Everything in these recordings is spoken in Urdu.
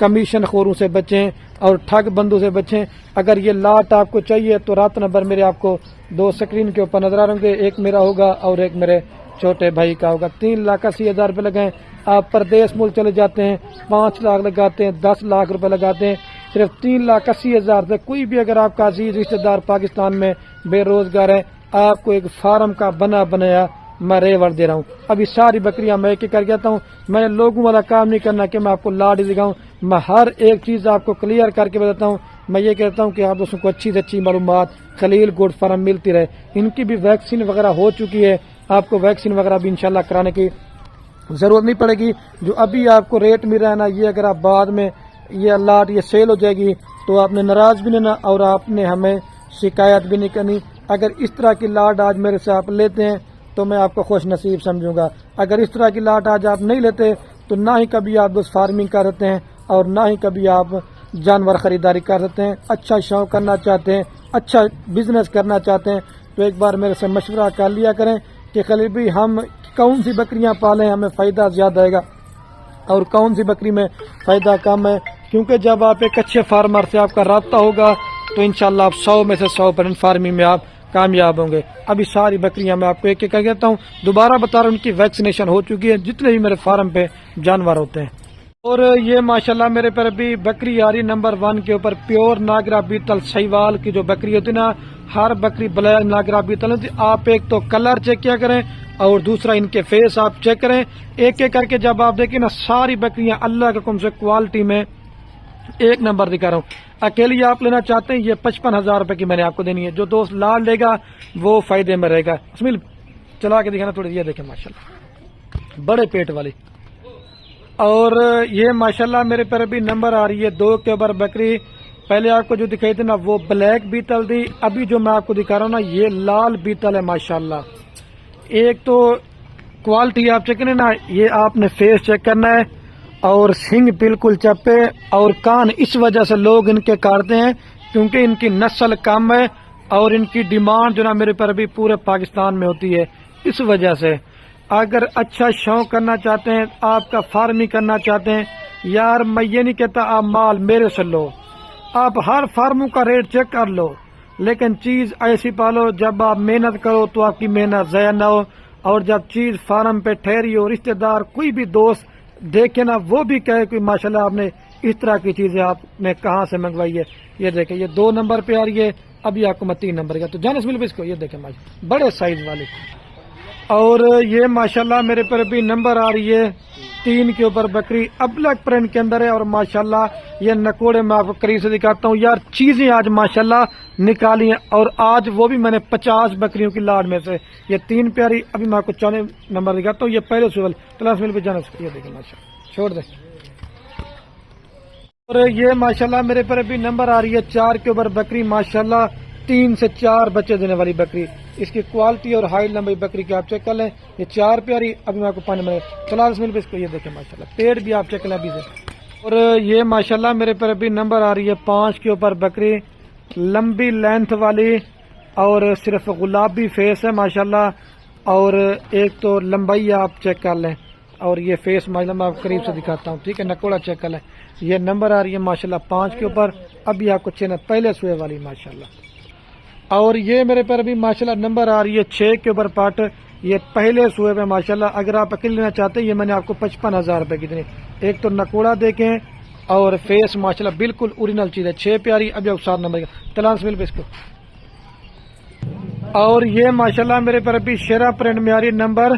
کمیشن خوروں سے بچیں اور ٹھگ بندوں سے بچیں۔ اگر یہ لاٹ آپ کو چاہیے تو رات نمبر میرے آپ کو 2 سکرین کے اوپر نظر آ رہے ہیں، ایک میرا ہوگا اور ایک میرے چھوٹے بھائی کا ہوگا۔ 3,80,000 روپے لگائیں۔ آپ پردیس ملک چلے جاتے ہیں 5 لاکھ لگاتے ہیں، 10 لاکھ روپے لگاتے ہیں، صرف 3,80,000 سے کوئی بھی اگر آپ کا عزیز رشتہ دار پاکستان میں بے روزگار ہے، آپ کو ایک فارم کا بنایا میں ریوڑ دے رہا ہوں۔ ابھی ساری بکریاں میں ایک کر جاتا ہوں، میں نے لوگوں والا کام نہیں کرنا کہ میں آپ کو لاڈ دکھاؤں، میں ہر ایک چیز آپ کو کلیئر کر کے بتاتا ہوں۔ میں یہ کہتا ہوں کہ آپ دوستوں کو اچھی سے اچھی معلومات خلیل گوڈ فارم ملتی رہے۔ ان کی بھی ویکسین وغیرہ ہو چکی ہے، آپ کو ویکسین وغیرہ بھی انشاءاللہ کرانے کی ضرورت نہیں پڑے گی۔ جو ابھی آپ کو ریٹ مل رہا ہے نا، یہ اگر آپ بعد میں یہ لاٹ یہ سیل ہو جائے گی تو آپ نے ناراض بھی نہیں ہونا اور آپ نے ہمیں شکایت بھی نہیں کرنی۔ اگر اس طرح کی لاٹ آج میرے سے آپ لیتے ہیں تو میں آپ کو خوش نصیب سمجھوں گا۔ اگر اس طرح کی لاٹ آج آپ نہیں لیتے تو نہ ہی کبھی آپ بس فارمنگ کر سکتے ہیں اور نہ ہی کبھی آپ جانور خریداری کر سکتے ہیں۔ اچھا شوق کرنا چاہتے ہیں، اچھا بزنس کرنا چاہتے ہیں تو ایک بار میرے سے مشورہ کر لیا کریں کہ خلیل بھائی ہم کون سی بکریاں پالیں ہمیں فائدہ زیادہ آئے گا اور کون سی بکری میں فائدہ کم ہے، کیونکہ جب آپ ایک اچھے فارمر سے آپ کا رابطہ ہوگا تو انشاءاللہ آپ 100 میں سے 100% فارمنگ میں آپ کامیاب ہوں گے۔ ابھی ساری بکریاں میں آپ کو ایک ایک کر دیتا ہوں، دوبارہ بتا رہا ہوں ان کی ویکسینیشن ہو چکی ہے جتنے بھی میرے فارم پہ جانور ہوتے ہیں۔ اور یہ ماشاءاللہ میرے پر ابھی بکری آ رہی نمبر 1 کے اوپر پیور ناگرا بیتل سہیوال کی جو بکری ہوتی نا، ہر بکری بلیک ناگرا بیتل ہوتی۔ آپ ایک تو کلر چیک کیا کریں اور دوسرا ان کے فیس آپ چیک کریں، ایک ایک کر کے جب آپ دیکھیں نا ساری بکریاں اللہ کے حکم سے کوالٹی میں ایک نمبر دکھا رہا ہوں۔ اکیلی آپ لینا چاہتے ہیں یہ 55,000 روپے کی میں نے آپ کو دینی ہے، جو دوست لال لے گا وہ فائدے میں رہے گا۔ اسمیل چلا کے دکھانا تھوڑی، یہ دیکھیں ماشاءاللہ بڑے پیٹ والی۔ اور یہ ماشاءاللہ میرے پر ابھی نمبر آ رہی ہے 2 کے اوپر بکری۔ پہلے آپ کو جو دکھائی تھی نا وہ بلیک بیتل تھی، ابھی جو میں آپ کو دکھا رہا ہوں نا یہ لال بیتل ہے ماشاءاللہ۔ ایک تو کوالٹی آپ چیک کریں نا، یہ آپ نے فیس چیک کرنا ہے اور سنگ بالکل چپے اور کان اس وجہ سے لوگ ان کے کاٹتے ہیں کیونکہ ان کی نسل کم ہے اور ان کی ڈیمانڈ جو نا میرے پر ابھی پورے پاکستان میں ہوتی ہے، اس وجہ سے اگر اچھا شوق کرنا چاہتے ہیں، آپ کا فارمنگ کرنا چاہتے ہیں، یار میں یہ نہیں کہتا آپ مال میرے سے لو، آپ ہر فارموں کا ریٹ چیک کر لو، لیکن چیز ایسی پالو جب آپ محنت کرو تو آپ کی محنت ضائع نہ ہو، اور جب چیز فارم پہ ٹھہری ہو رشتہ دار کوئی بھی دوست دیکھے نا وہ بھی کہے کہ ماشاءاللہ آپ نے اس طرح کی چیزیں آپ نے کہاں سے منگوائی ہے۔ یہ دیکھیں یہ 2 نمبر پہ آ رہی ہے، ابھی آپ کو میں 3 نمبر کا تو جانس مل بھی اس کو، یہ دیکھیں ماشاءاللہ بڑے سائز والی۔ اور یہ ماشاءاللہ میرے پر ابھی نمبر آ رہی ہے 3 کے اوپر بکری، ابلک پرنٹ کے اندر ہے اور ماشاءاللہ یہ نکوڑے میں آپ کو قریب سے دکھاتا ہوں۔ یار چیزیں آج ماشاءاللہ نکالی ہیں اور آج وہ بھی میں نے 50 بکریوں کی لاڈ میں سے یہ 3 پیاری، ابھی میں آپ کو 4 نمبر دکھاتا ہوں۔ یہ پہلے سوال کلاس مل پہ جانا، یہ دیکھیں ماشاءاللہ چھوڑ دیں۔ اور یہ ماشاءاللہ میرے پر ابھی نمبر آ رہی ہے 4 کے اوپر بکری، ماشاءاللہ 3 سے 4 بچے دینے والی بکری، اس کی کوالٹی اور ہائٹ لمبی بکری کی آپ چیک کر لیں۔ یہ 4 پیاری، ابھی میں آپ کو 5 نمبر 40 منٹ پہ اس کو یہ دیکھیں ماشاءاللہ پیڑ بھی آپ چیک کر لیں ابھی سے۔ اور یہ ماشاءاللہ میرے پر ابھی نمبر آ رہی ہے 5 کے اوپر بکری، لمبی لینتھ والی اور صرف گلابی فیس ہے ماشاءاللہ، اور ایک تو لمبائی آپ چیک کر لیں اور یہ فیس ماشاءاللہ میں آپ قریب سے دکھاتا ہوں، ٹھیک ہے، نکوڑا چیک کر لیں۔ یہ نمبر آ رہی ہے ماشاءاللہ 5 کے اوپر، ابھی آپ کو 6 پہلے سوئے والی ماشاءاللہ۔ اور یہ میرے پر ابھی ماشاءاللہ نمبر آ رہی ہے 6 کے اوپر پاٹ، یہ پہلے سوئے میں ماشاءاللہ۔ اگر آپ اکیلے لینا چاہتے ہیں یہ میں نے آپ کو 55,000 روپے کی دینی۔ ایک تو نکوڑا دیکھیں اور فیس ماشاءاللہ بالکل اوریجنل چیز ہے، 6 پیاری، ابھی آپ 7 نمبر کا تلانس مل پہ اس کو۔ اور یہ ماشاءاللہ میرے پر ابھی شیرا پرنٹ میں آ رہی ہے نمبر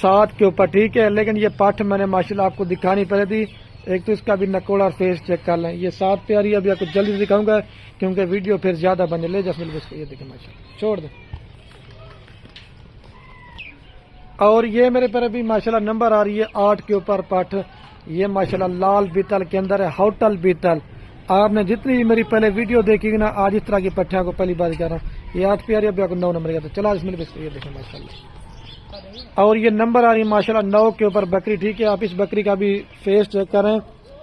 7 کے اوپر، ٹھیک ہے، لیکن یہ پاٹ میں نے ماشاءاللہ آپ کو دکھانی پڑے تھی، ایک تو اس کا بھی نکوڑا اور فیس چیک کر لیں۔ یہ 7 پیاری، ابھی آپ کو جلدی سے دکھاؤں گا کیونکہ ویڈیو پھر زیادہ بنے لے جس مل کو، یہ دیکھیں ماشاءاللہ چھوڑ دیں۔ اور یہ میرے پر ابھی ماشاءاللہ نمبر آ رہی ہے 8 کے اوپر پاٹ، یہ ماشاءاللہ لال بیتل کے اندر ہے، ہوٹل بیتل۔ آپ نے جتنی بھی میری پہلے ویڈیو دیکھی گی نا، آج اس طرح کی پٹھیاں کو پہلی بار کہہ رہا ہوں۔ یہ 8 پیاری، ابھی آپ کو 9 نمبر کا تو چلا اس مل پہ اس کو، یہ دیکھیں ماشاءاللہ۔ اور یہ نمبر آ رہی ہے ماشاءاللہ 9 کے اوپر بکری، ٹھیک ہے، آپ اس بکری کا بھی فیس چیک کریں،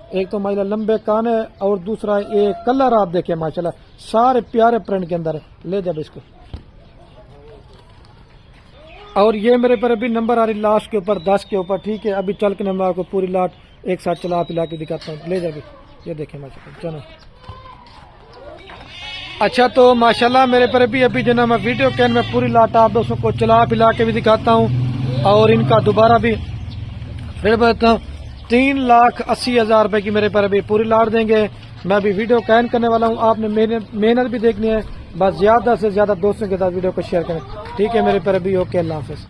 ایک تو ماشاءاللہ لمبے کان ہے اور دوسرا یہ کلر آپ دیکھیں ماشاءاللہ سارے پیارے پرنٹ کے اندر ہے، لے جب اس کو۔ اور یہ میرے پر ابھی نمبر آ رہی لاسٹ کے اوپر 10 کے اوپر، ٹھیک ہے، ابھی چل کے نمبر آپ کو پوری لاٹ ایک ساتھ چلا پلا کے دکھاتا ہوں، لے جا بھی، یہ دیکھیں ماشاءاللہ چلو۔ اچھا تو ماشاءاللہ میرے پر ابھی جو نا میں ویڈیو کین میں پوری لاٹ آپ دوستوں کو چلا پلا کے بھی دکھاتا ہوں، اور ان کا دوبارہ بھی پھر بتاتا ہوں 3,80,000 روپے کی میرے پر ابھی پوری لاٹ دیں گے۔ میں ابھی ویڈیو کین کرنے والا ہوں، آپ نے محنت بھی دیکھنی ہے، بس زیادہ سے زیادہ دوستوں کے ساتھ ویڈیو کو شیئر کریں، ٹھیک ہے میرے پر ابھی، اوکے، اللہ حافظ۔